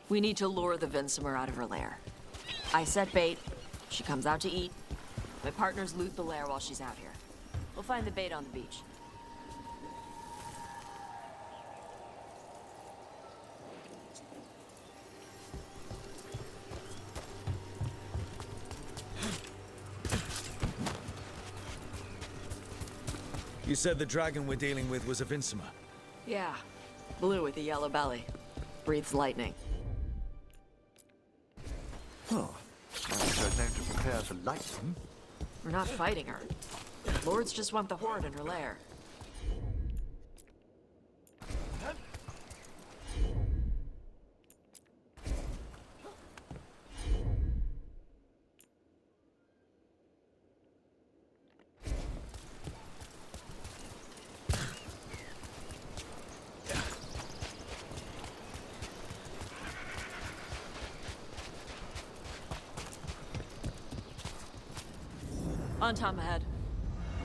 We need to lure the Vinsimer out of her lair. I set bait. She comes out to eat. My partners loot the lair while she's out here. We'll find the bait on the beach. You said the dragon we're dealing with was a Vinsimer. Yeah. Blue with a yellow belly. Breathes lightning. Oh, that's her known to prepare for lightning. We're not fighting her. Lords just want the horde in her lair. On Tom ahead.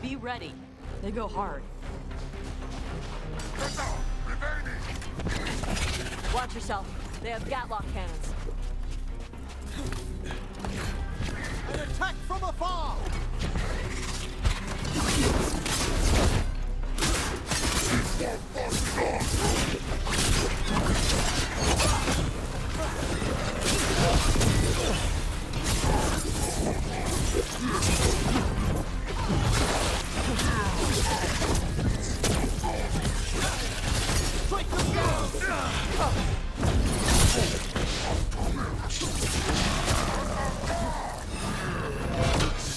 Be ready. They go hard. Watch yourself. They have Gatlock cannons. An attack from afar!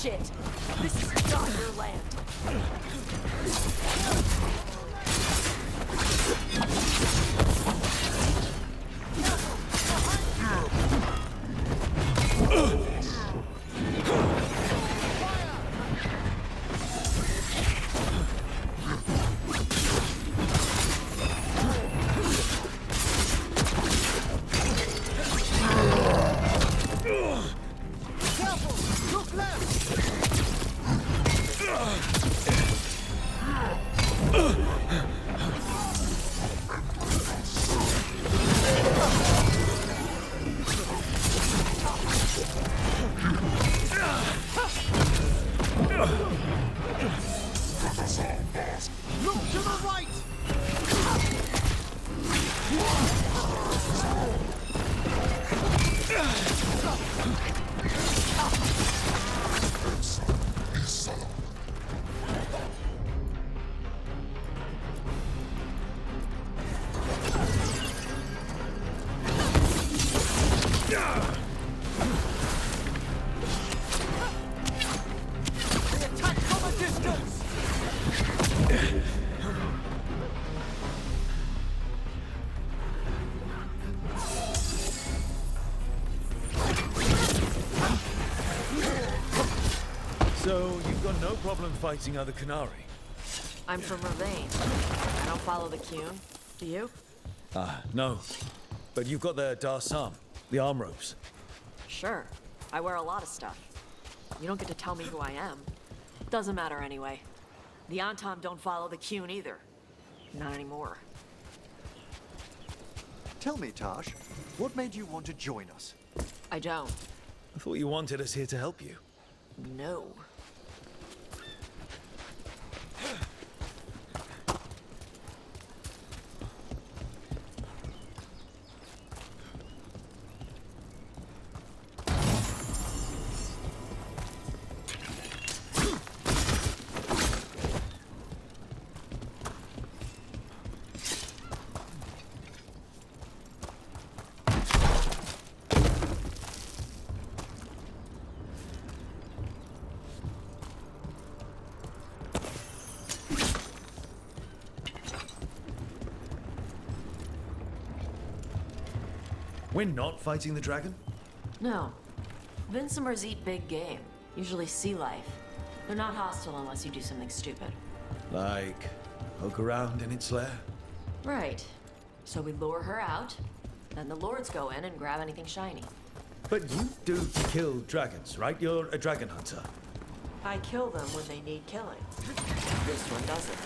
Shit! This is not your land! Look to the right! So, you've got no problem fighting other Canary? I'm from Ravane. I don't follow the Qun. Do you? No. But you've got the Darsam, the arm ropes. Sure. I wear a lot of stuff. You don't get to tell me who I am. Doesn't matter anyway. The Antam don't follow the Qun either. Not anymore. Tell me, Tash, what made you want to join us? I don't. I thought you wanted us here to help you. No. We're not fighting the dragon? No. Vinsimers eat big game. Usually sea life. They're not hostile unless you do something stupid. Like, poke around in its lair? Right. So we lure her out, then the lords go in and grab anything shiny. But you do kill dragons, right? You're a dragon hunter. I kill them when they need killing. This one doesn't.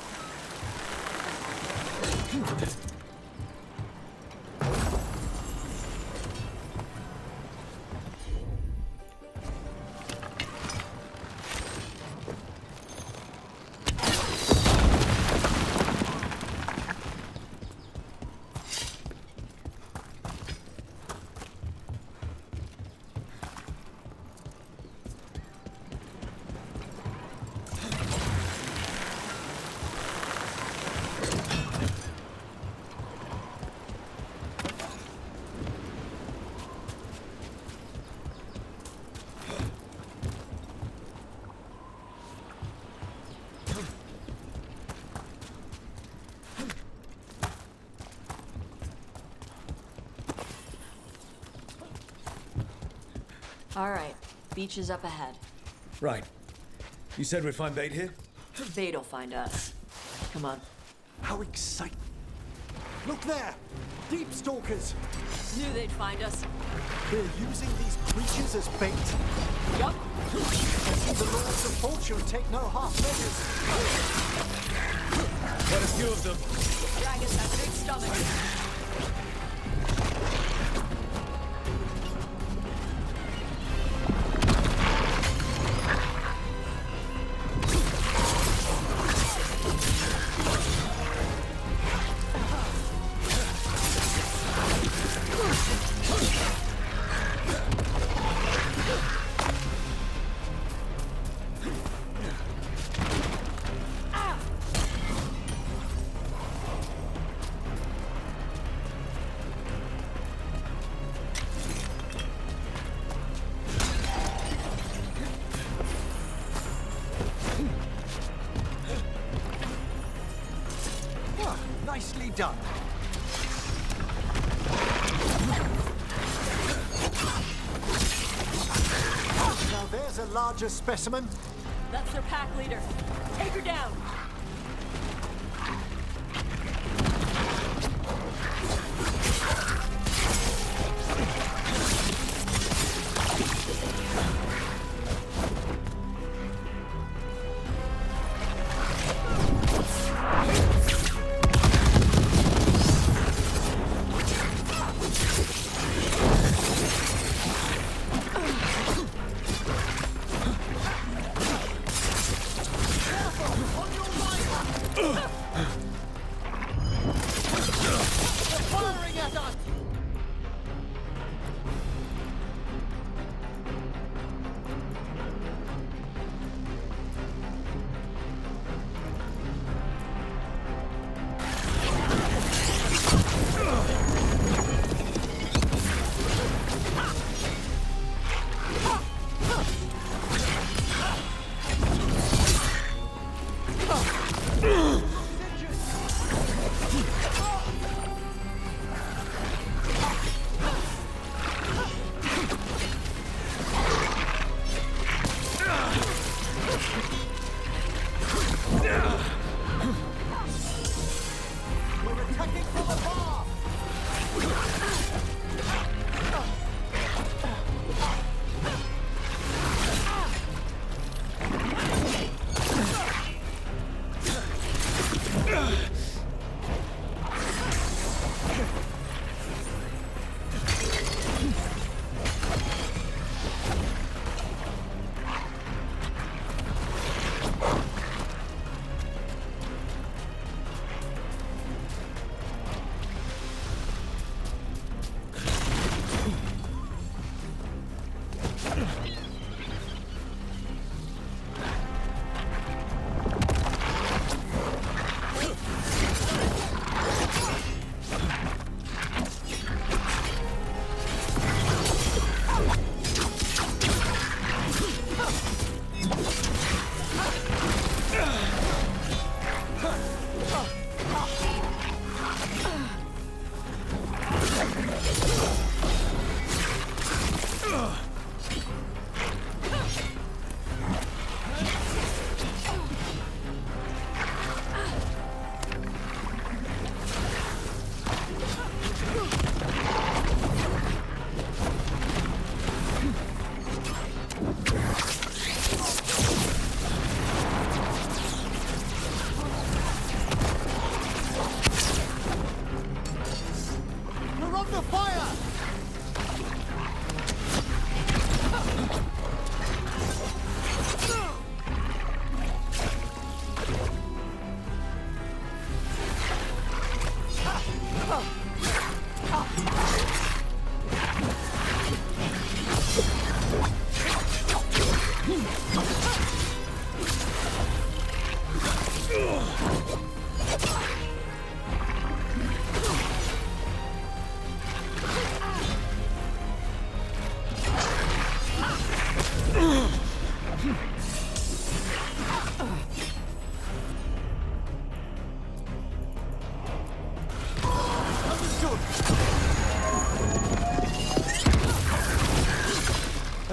All right, beach is up ahead. Right. You said we'd find bait here? Bait'll find us. Come on. How exciting! Look there! Deep stalkers! Knew they'd find us. They're using these creatures as bait. Yup. I see the lords of fortune take no half measures. Quite a few of them. Dragons have big stomachs. Nicely done. Now there's a larger specimen. That's their pack leader. Take her down. On your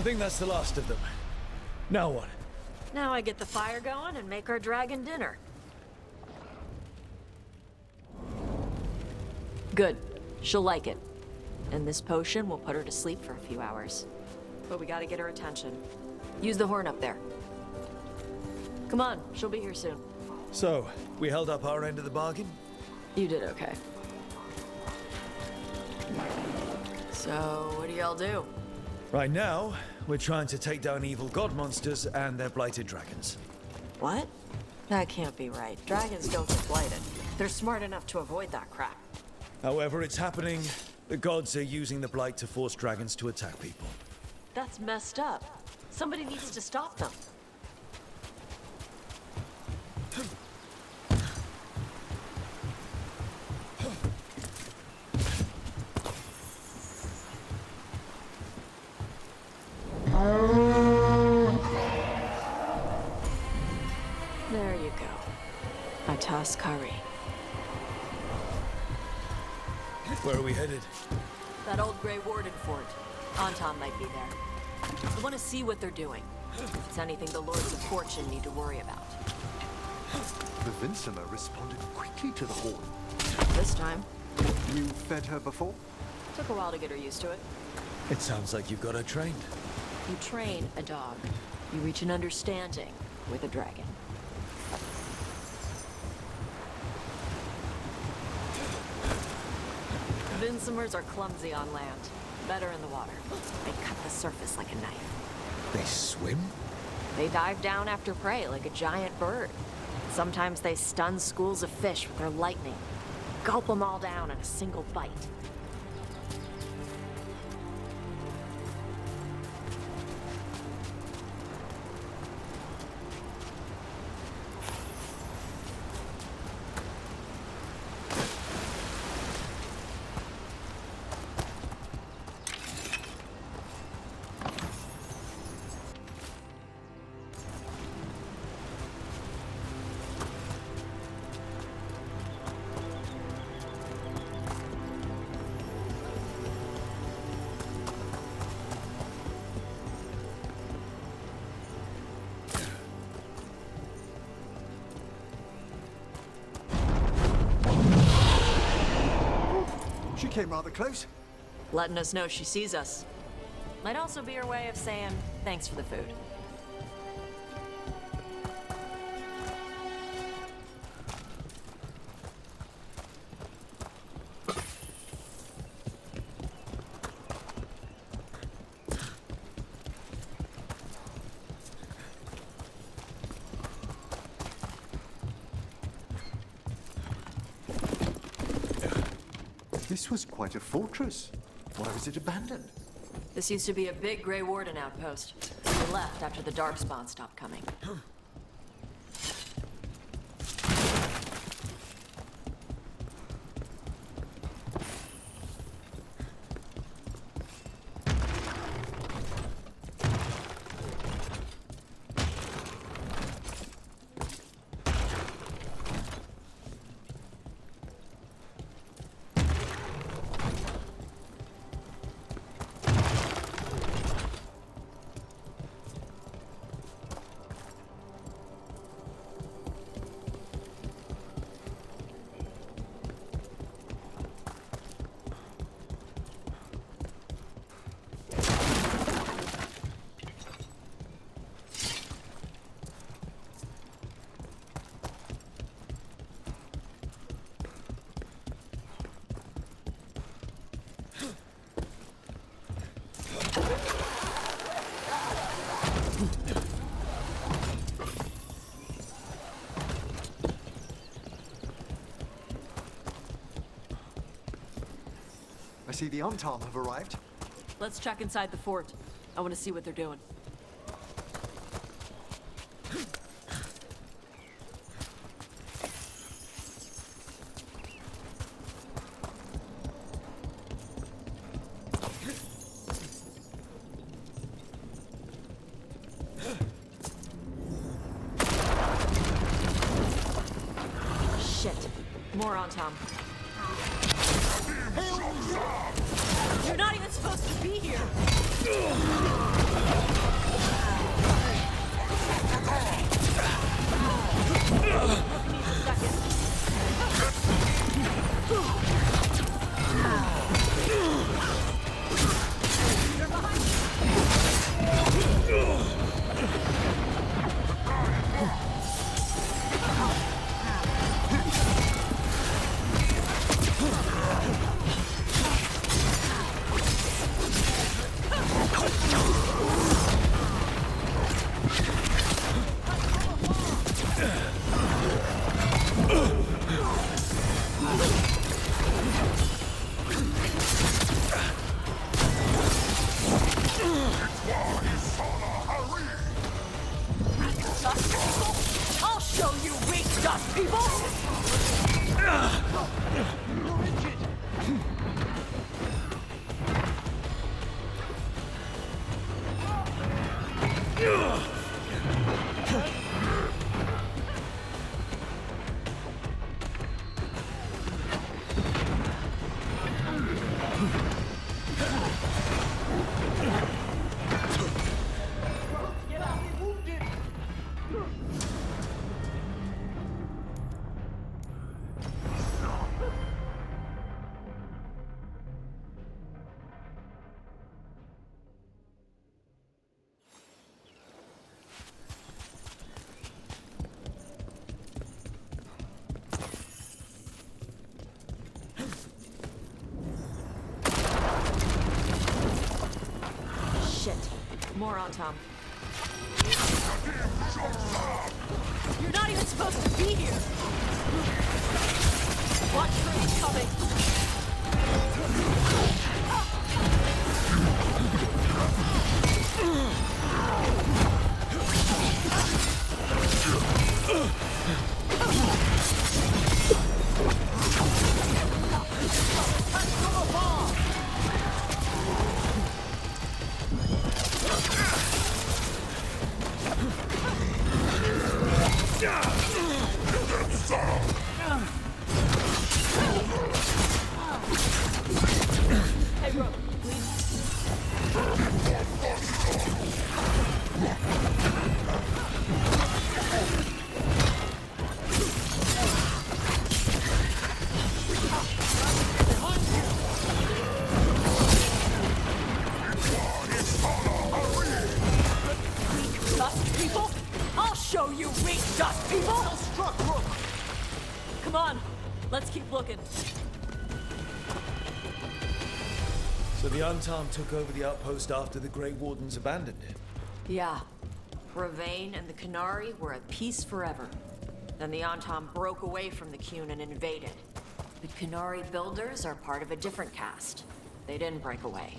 think that's the last of them. Now what? Now I get the fire going and make our dragon dinner. Good. She'll like it. And this potion will put her to sleep for a few hours. But we gotta get her attention. Use the horn up there. Come on, she'll be here soon. So, we held up our end of the bargain? You did okay. So, what do y'all do? Right now, we're trying to take down evil god monsters and their blighted dragons. What? That can't be right. Dragons don't get blighted. They're smart enough to avoid that crap. However it's happening, the gods are using the blight to force dragons to attack people. That's messed up. Somebody needs to stop them. There you go. Atas Kari. Where are we headed? That old Grey Warden fort. Anton might be there. I want to see what they're doing. If it's anything the Lords of Fortune need to worry about. The Vincimer responded quickly to the horn. This time, You fed her before? took a while to get her used to it. It sounds like you've got her trained. You train a dog. You reach an understanding with a dragon. Vincimers are clumsy on land, better in the water. They cut the surface like a knife. They swim? They dive down after prey like a giant bird. Sometimes they stun schools of fish with their lightning. Gulp them all down in a single bite. She came rather close. Letting us know she sees us. Might also be her way of saying thanks for the food. This was quite a fortress. Why was it abandoned? This used to be a big Grey Warden outpost. We left after the Darkspawn stopped coming. I see the Antam have arrived. Let's check inside the fort. I want to see what they're doing. Shit. More on Tom. You're not even supposed to be here! More on Tom. You're not even supposed to be here! Watch for me coming! Hey, bro, please. Dust people? I'll show you weak dust people! Come on, let's keep looking. So the Untarmed took over the outpost after the Grey Wardens abandoned it. Yeah. Ravane and the Canary were at peace forever. Then the Antom broke away from the Qun and invaded. The Canary builders are part of a different caste. They didn't break away.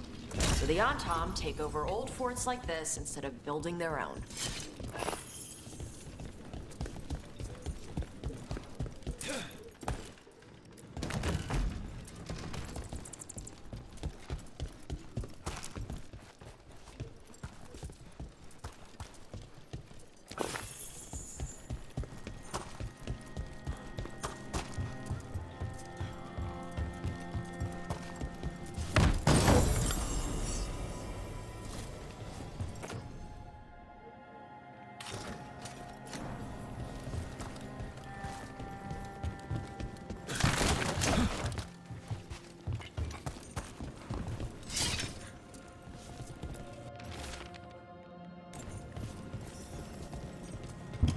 So the Antom take over old forts like this instead of building their own.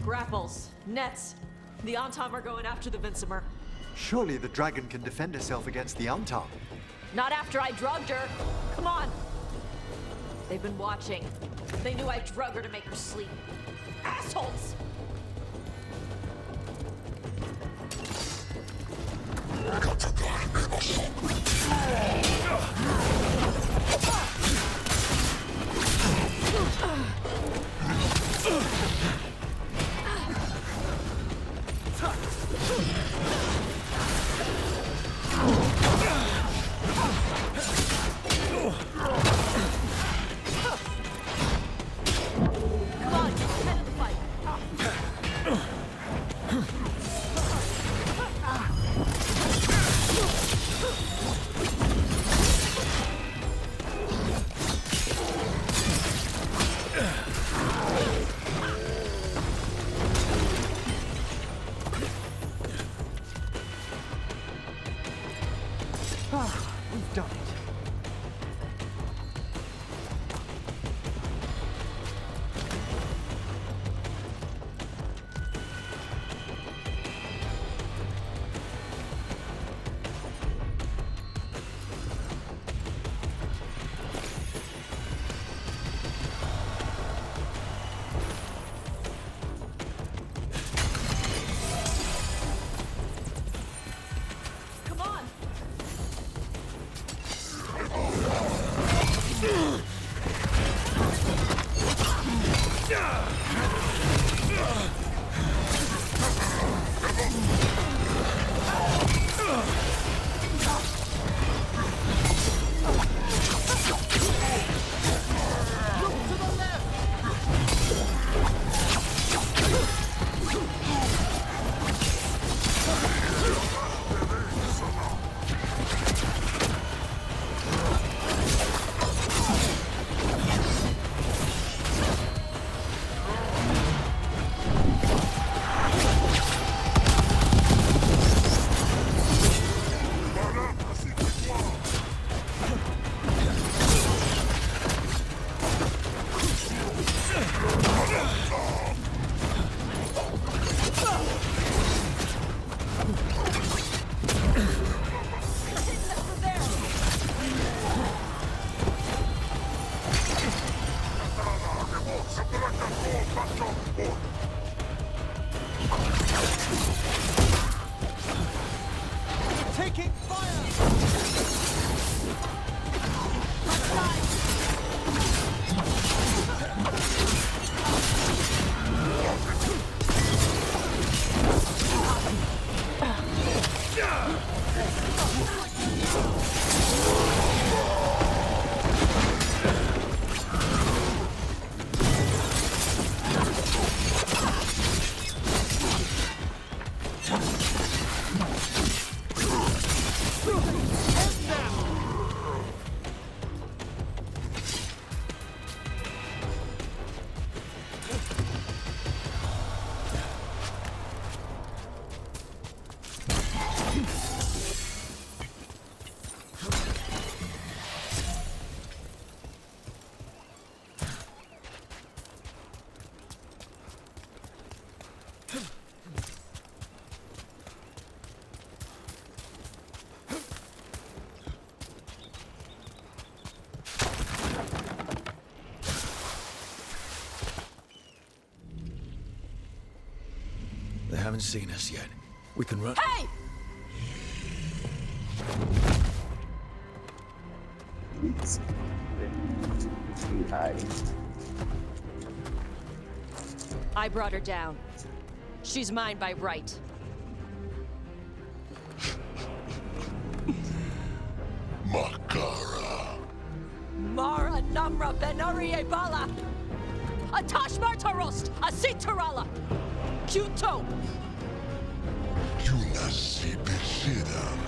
Grapples, nets. The Antom are going after the Vincimer. Surely the dragon can defend herself against the Untarmed. Not after I drugged her. Come on. They've been watching. They knew I drug her to make her sleep. Assholes! Come on, get ahead of the fight. We've done it. Come on. haven't seen us yet. We can run. Hey! I brought her down. She's mine by right. Makara. Mara Namra Benarie Bala! Atash Martarost! Asitarala! Kyuto! Yunasi Beshidam.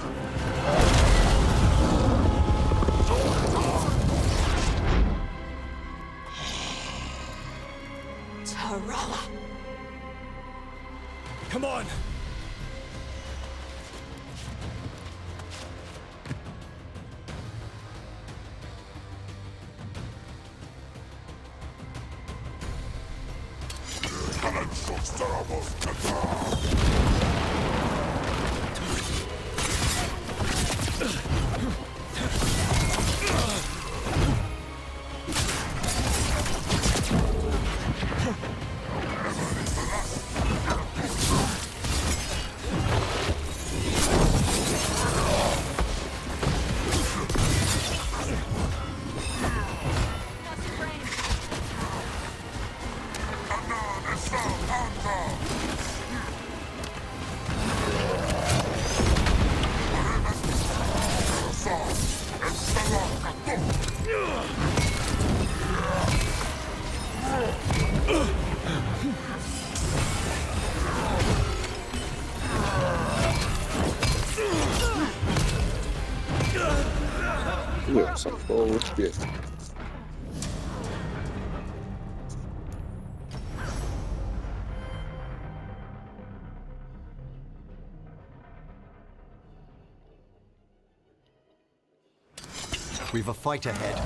Tarala! Come on! Yeah, some forward shit. We've a fight ahead.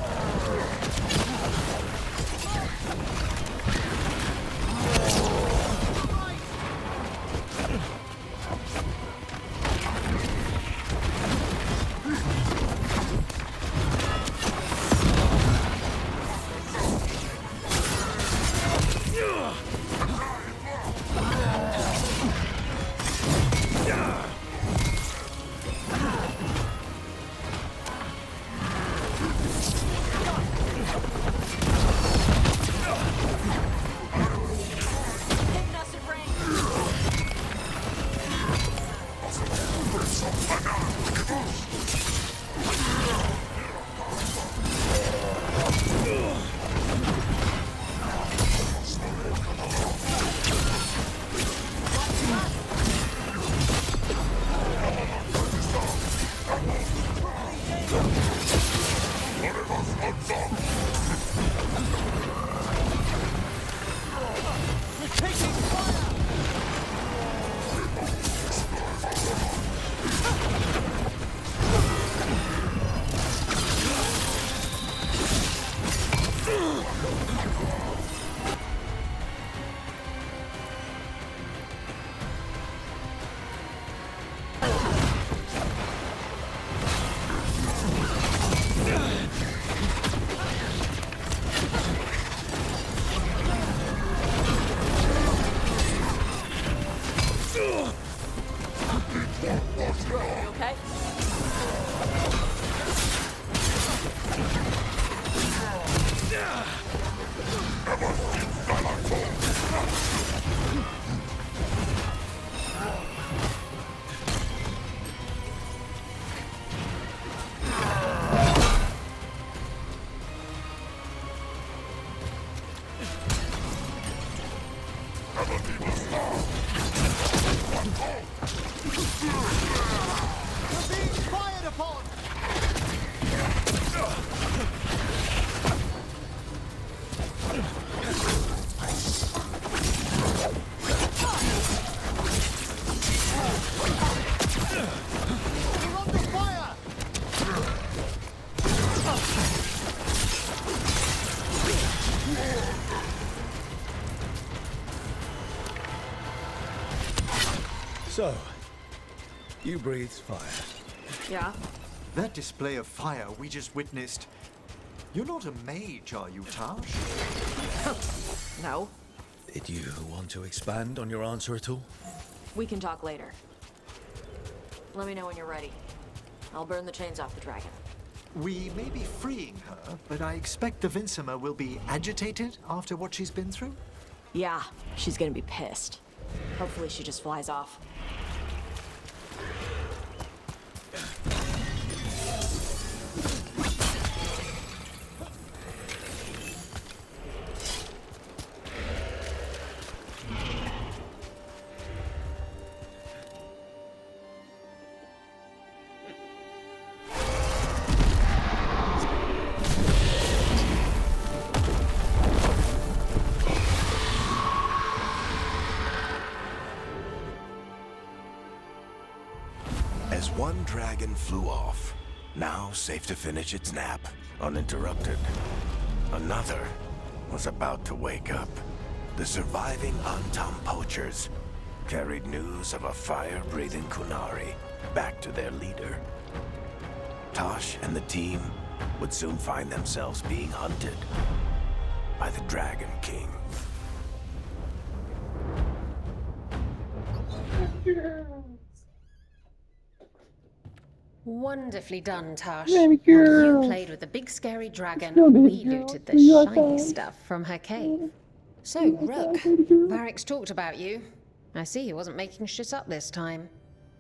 Okay? So, you breathed fire. Yeah? That display of fire we just witnessed. You're not a mage, are you, Tash? No. Did you want to expand on your answer at all? We can talk later. Let me know when you're ready. I'll burn the chains off the dragon. We may be freeing her, but I expect the Vincima will be agitated after what she's been through. Yeah, she's gonna be pissed. Hopefully she just flies off. As one dragon flew off, now safe to finish its nap, uninterrupted, another was about to wake up. The surviving Antam poachers carried news of a fire-breathing Kunari back to their leader. Tosh and the team would soon find themselves being hunted by the Dragon King. Wonderfully done, Tosh. Baby You girl. played with the big scary dragon. Go, baby We girl. looted the Do your shiny thing. stuff from her cave. So, Rook, Varric's talked about you. I see he wasn't making shit up this time.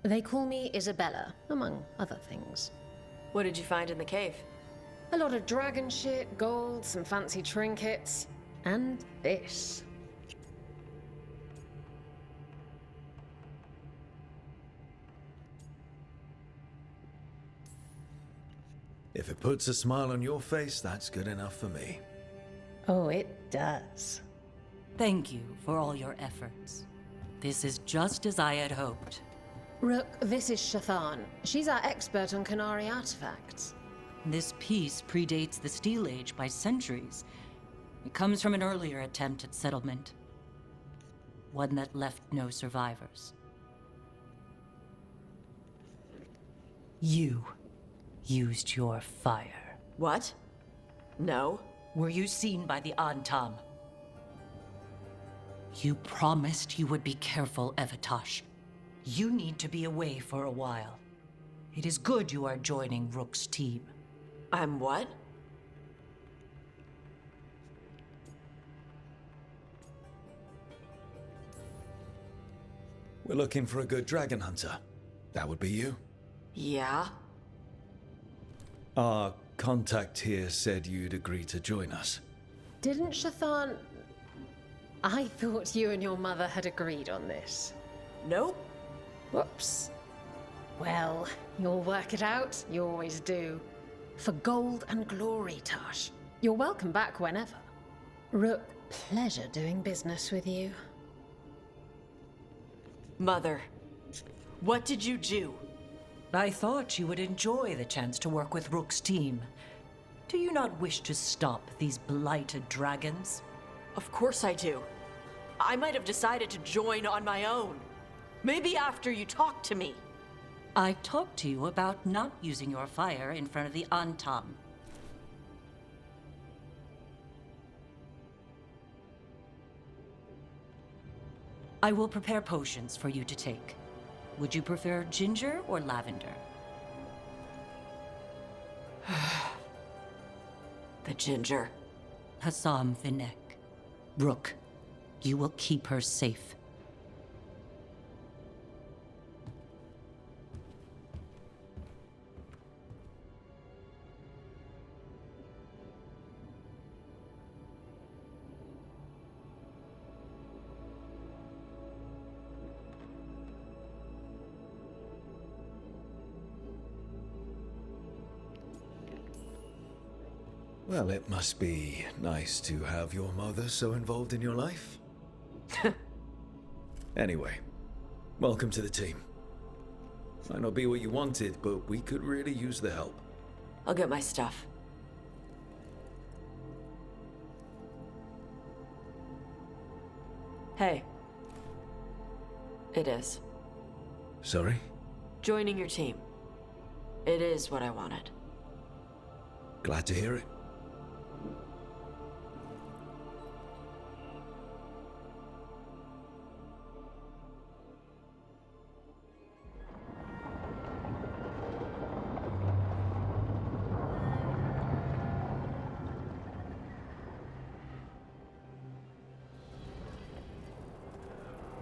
They call me Isabella, among other things. What did you find in the cave? A lot of dragon shit, gold, some fancy trinkets, and this. If it puts a smile on your face, that's good enough for me. Oh, it does. Thank you for all your efforts. This is just as I had hoped. Rook, this is Shathan. She's our expert on Kunari artifacts. This piece predates the Steel Age by centuries. It comes from an earlier attempt at settlement. One that left no survivors. You used your fire. What? No. Were you seen by the Antam? You promised you would be careful, Evatosh. You need to be away for a while. It is good you are joining Rook's team. I'm what? We're looking for a good dragon hunter. That would be you. Yeah? Our contact here said you'd agree to join us. Didn't Shathan... I thought you and your mother had agreed on this. Nope. Whoops. Well, you'll work it out. You always do. For gold and glory, Tosh. You're welcome back whenever. Rook, pleasure doing business with you. Mother, what did you do? I thought you would enjoy the chance to work with Rook's team. Do you not wish to stop these blighted dragons? Of course I do. I might have decided to join on my own. Maybe after you talked to me. I talked to you about not using your fire in front of the Antam. I will prepare potions for you to take. Would you prefer ginger or lavender? The ginger. Hassam Vinek. Rook, you will keep her safe. Well, it must be nice to have your mother so involved in your life. Anyway, welcome to the team. Might not be what you wanted, but we could really use the help. I'll get my stuff. Hey. It is. Sorry? Joining your team. It is what I wanted. Glad to hear it.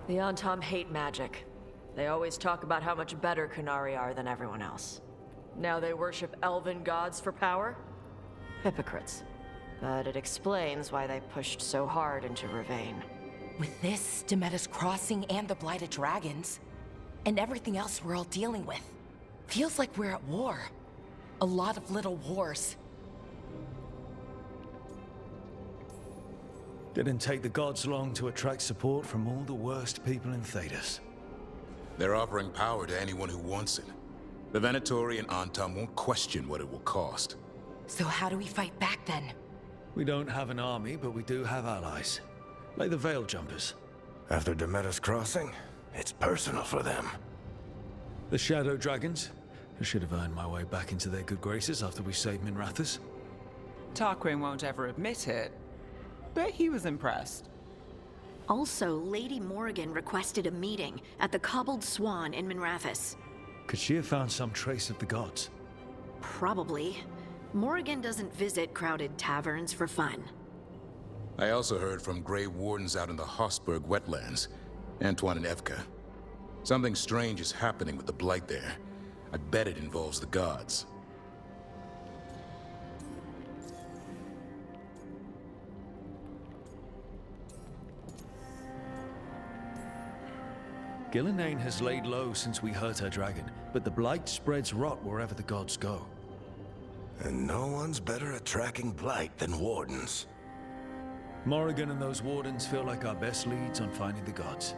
The Antom hate magic. They always talk about how much better Qunari are than everyone else. Now they worship elven gods for power? Hypocrites. But it explains why they pushed so hard into Ravane. With this, Demeter's Crossing and the Blighted Dragons, and everything else we're all dealing with, feels like we're at war. A lot of little wars. Didn't take the gods long to attract support from all the worst people in Thedas. They're offering power to anyone who wants it. The Venatori and Antom won't question what it will cost. So how do we fight back then? We don't have an army, but we do have allies. Like the Veil Jumpers. After Demeter's Crossing, it's personal for them. The Shadow Dragons. I should have earned my way back into their good graces after we saved Minrathous. Tarquin won't ever admit it, but he was impressed. Also, Lady Morrigan requested a meeting at the Cobbled Swan in Minrathous. Could she have found some trace of the gods? Probably. Morrigan doesn't visit crowded taverns for fun. I also heard from Grey Wardens out in the Hossberg wetlands, Antoine and Evka. Something strange is happening with the Blight there. I bet it involves the gods. Gillenane has laid low since we hurt her dragon, but the Blight spreads rot wherever the gods go. And no one's better at tracking Blight than Wardens. Morrigan and those Wardens feel like our best leads on finding the gods.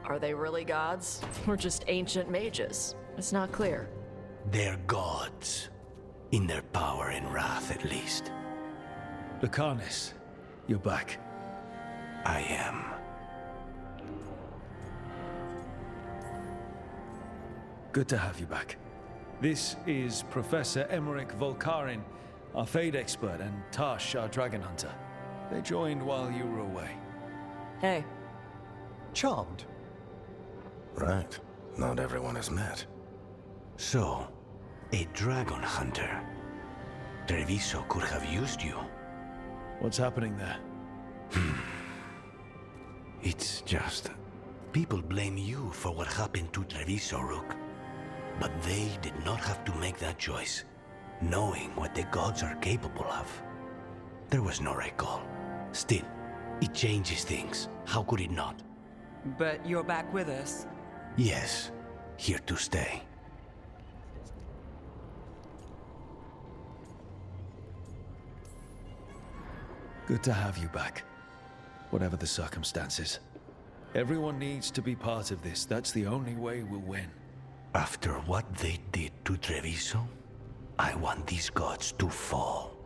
Are they really gods? Or just ancient mages? It's not clear. They're gods. In their power and wrath, at least. Lucanis, you're back. I am. Good to have you back. This is Professor Emmerich Volkarin, our Fade expert, and Tash, our dragon hunter. They joined while you were away. Hey. Charmed. Right. Not everyone has met. So, a dragon hunter. Treviso could have used you. What's happening there? It's just... people blame you for what happened to Treviso, Rook. But they did not have to make that choice, knowing what the gods are capable of. There was no recall. Still, it changes things. How could it not? But you're back with us. Yes, here to stay. Good to have you back. Whatever the circumstances. Everyone needs to be part of this. That's the only way we'll win. After what they did to Treviso, I want these gods to fall.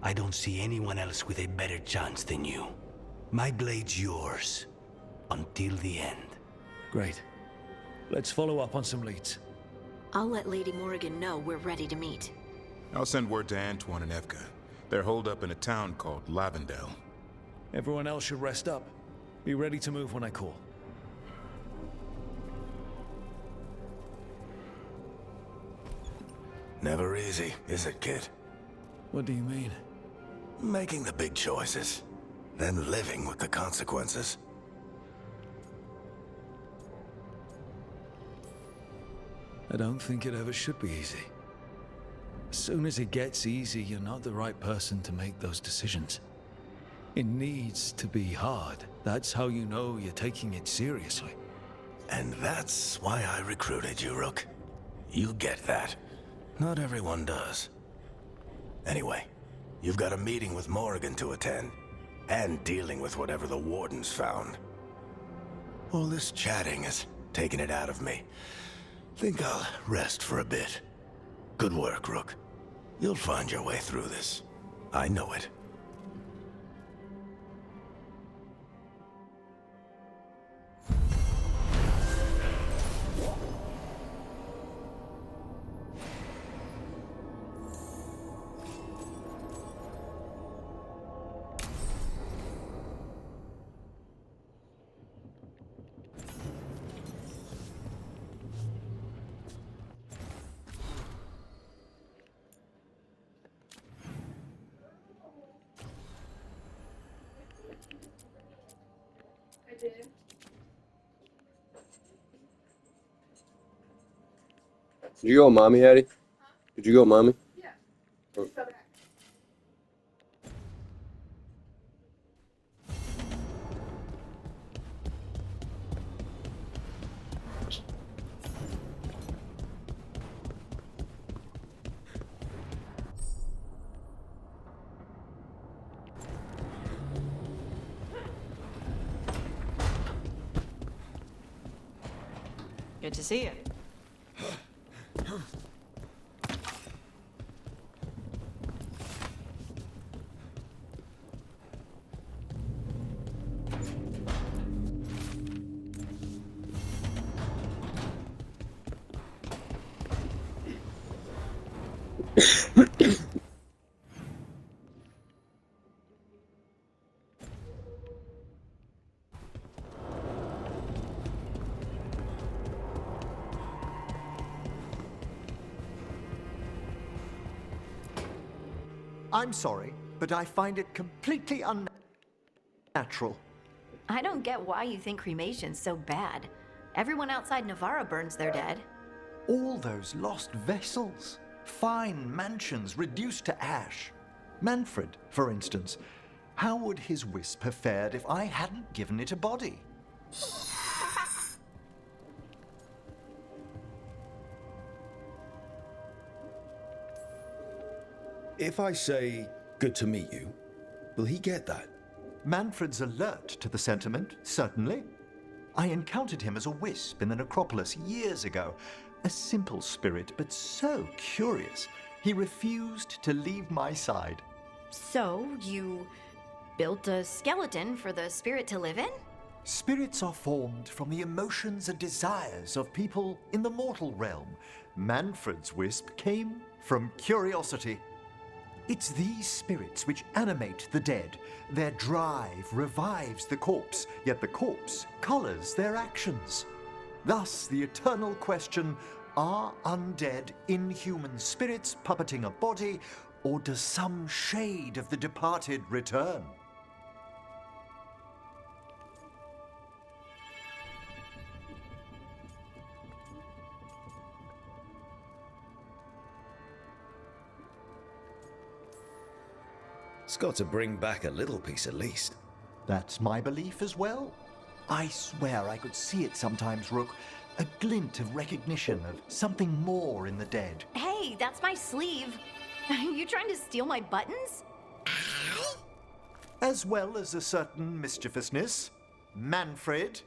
I don't see anyone else with a better chance than you. My blade's yours. Until the end. Great. Let's follow up on some leads. I'll let Lady Morrigan know we're ready to meet. I'll send word to Antoine and Evka. They're holed up in a town called Lavendel. Everyone else should rest up. Be ready to move when I call. Never easy, is it, kid? What do you mean? Making the big choices, then living with the consequences. I don't think it ever should be easy. As soon as it gets easy, you're not the right person to make those decisions. It needs to be hard. That's how you know you're taking it seriously. And that's why I recruited you, Rook. You get that. Not everyone does. Anyway, you've got a meeting with Morrigan to attend, and dealing with whatever the Wardens found. All this chatting is taking it out of me. Think I'll rest for a bit. Good work, Rook. You'll find your way through this. I know it. Did you go with mommy, Addie? Did you go with mommy? Yeah. Oh. Good to see you. I'm sorry, but I find it completely unnatural. I don't get why you think cremation's so bad. Everyone outside Navarra burns their dead. All those lost vessels, fine mansions reduced to ash. Manfred, for instance, how would his wisp have fared if I hadn't given it a body? If I say, good to meet you, will he get that? Manfred's alert to the sentiment, certainly. I encountered him as a wisp in the necropolis years ago. A simple spirit, but so curious. He refused to leave my side. So, you built a skeleton for the spirit to live in? Spirits are formed from the emotions and desires of people in the mortal realm. Manfred's wisp came from curiosity. It's these spirits which animate the dead. Their drive revives the corpse, yet the corpse colors their actions. Thus, the eternal question, are undead inhuman spirits puppeting a body, or does some shade of the departed return? It's got to bring back a little piece at least. That's my belief as well. I swear I could see it sometimes, Rook. A glint of recognition of something more in the dead. Hey, that's my sleeve. Are you trying to steal my buttons? As well as a certain mischievousness. Manfred.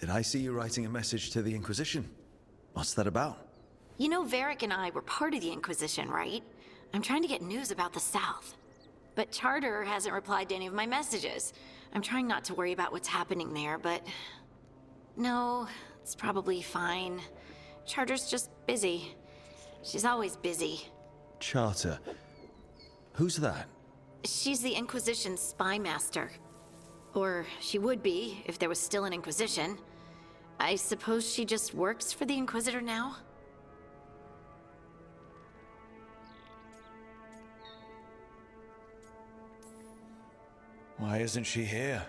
Did I see you writing a message to the Inquisition? What's that about? You know Varric and I were part of the Inquisition, right? I'm trying to get news about the South. But Charter hasn't replied to any of my messages. I'm trying not to worry about what's happening there, but... No, it's probably fine. Charter's just busy. She's always busy. Charter. Who's that? She's the Inquisition's spy master. Or she would be, if there was still an Inquisition. I suppose she just works for the Inquisitor now? Why isn't she here?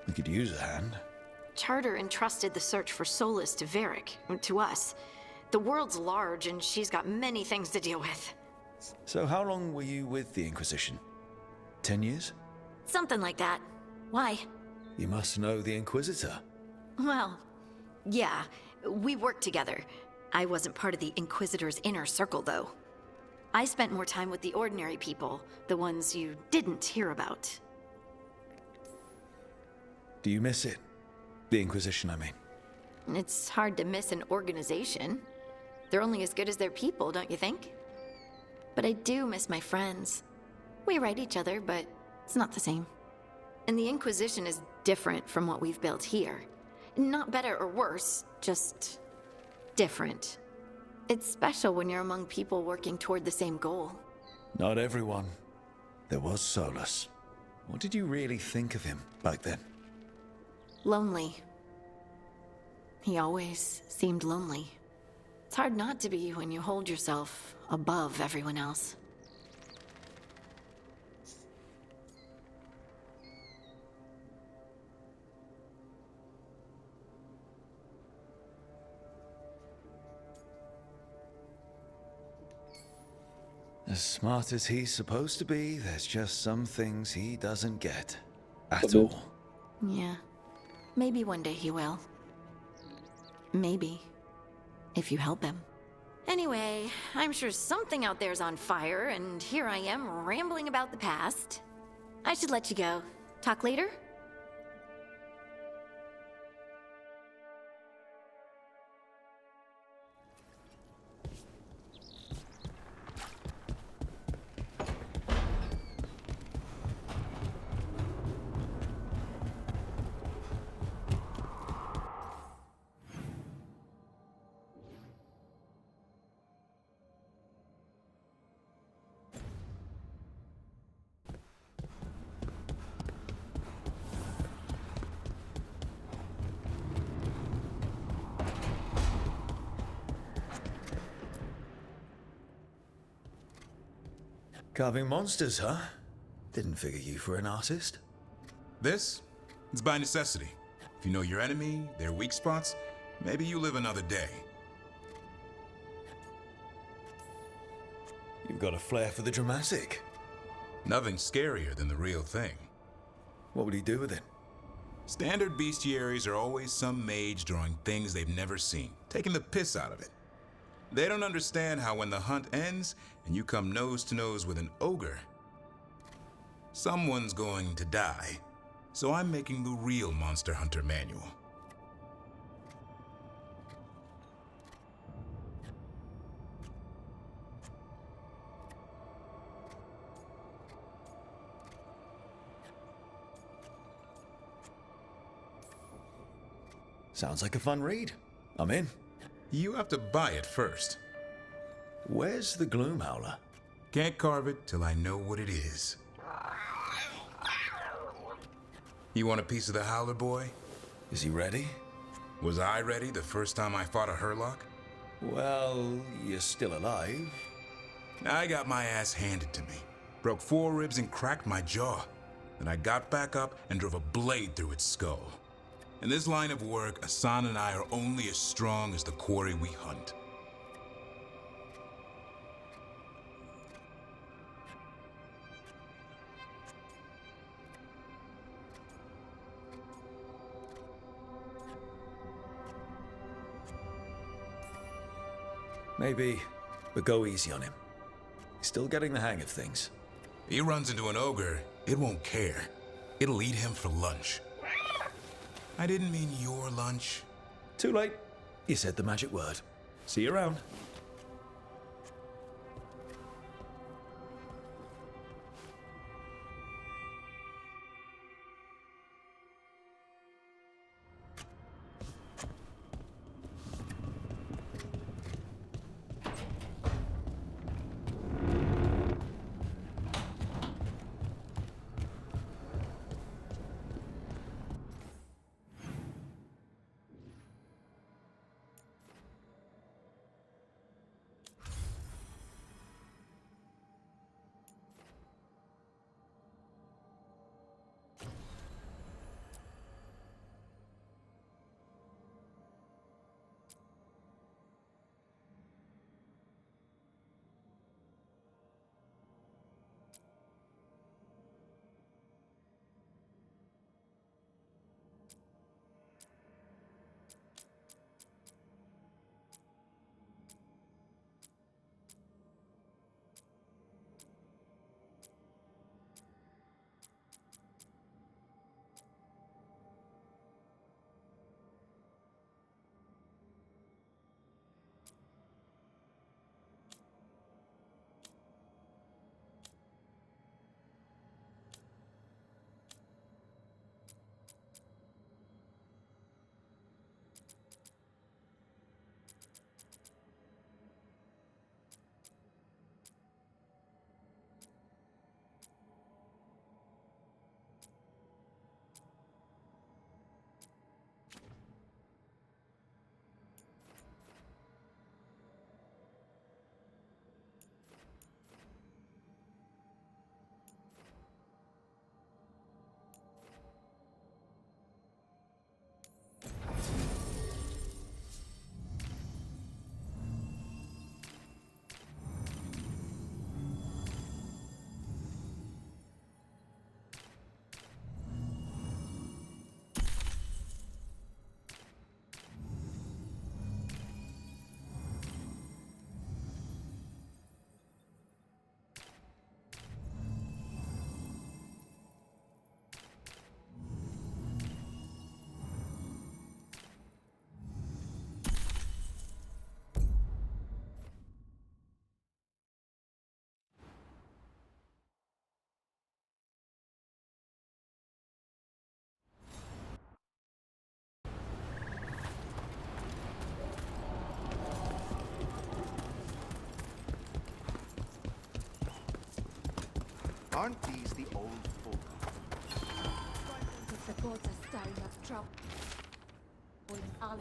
We could use a hand. Charter entrusted the search for Solus to Varric, to us. The world's large, and she's got many things to deal with. So how long were you with the Inquisition? 10 years? Something like that. Why? You must know the Inquisitor. Well, Yeah, we worked together. I wasn't part of the Inquisitor's inner circle, though. I spent more time with the ordinary people, the ones you didn't hear about. Do you miss it? The Inquisition, I mean. It's hard to miss an organization. They're only as good as their people, don't you think? But I do miss my friends. We write each other, but it's not the same. And the Inquisition is different from what we've built here. Not better or worse, just different. It's special when you're among people working toward the same goal. Not everyone. There was Solus. What did you really think of him back then? Lonely. He always seemed lonely. It's hard not to be when you hold yourself above everyone else. As smart as he's supposed to be, there's just some things he doesn't get. At Okay. all. Yeah. Maybe one day he will. Maybe. If you help him. Anyway, I'm sure something out there's on fire, and here I am rambling about the past. I should let you go. Talk later? Carving monsters, huh? Didn't figure you for an artist. This? It's by necessity. If you know your enemy, their weak spots, maybe you live another day. You've got a flair for the dramatic. Nothing scarier than the real thing. What would he do with it? Standard bestiaries are always some mage drawing things they've never seen, taking the piss out of it. They don't understand how when the hunt ends and you come nose to nose with an ogre, someone's going to die. So I'm making the real Monster Hunter manual. Sounds like a fun read. I'm in. You have to buy it first. Where's the Gloom Howler? Can't carve it till I know what it is. You want a piece of the Howler, boy? Is he ready? Was I ready the first time I fought a Hurlock? Well, you're still alive. I got my ass handed to me. Broke 4 ribs and cracked my jaw. Then I got back up and drove a blade through its skull. In this line of work, Asan and I are only as strong as the quarry we hunt. Maybe, but go easy on him. He's still getting the hang of things. He runs into an ogre, it won't care. It'll eat him for lunch. I didn't mean your lunch. Too late. You said the magic word. See you around. Aren't these the old Veilguard? If the gods are stirring up trouble, I'll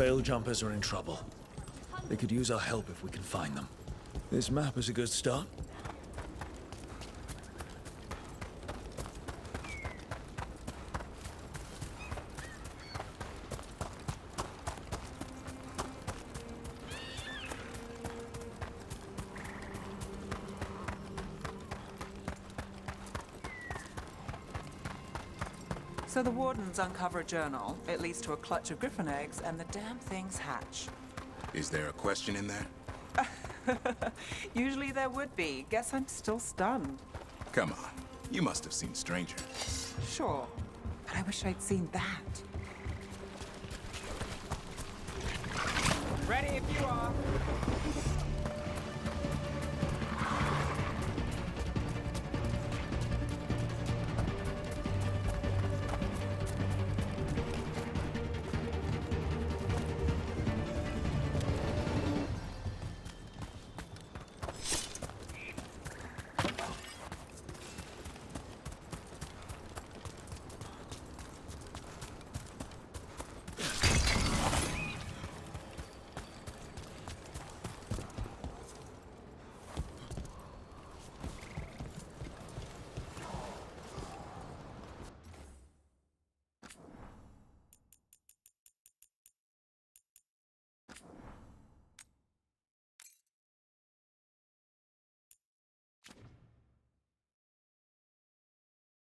Veil jumpers are in trouble. They could use our help if we can find them. This map is a good start. So the Wardens uncover a journal. It leads to a clutch of griffin eggs, and the damn things hatch. Is there a question in there? Usually there would be. Guess I'm still stunned. Come on. You must have seen Stranger. Sure, but I wish I'd seen that. Ready if you are.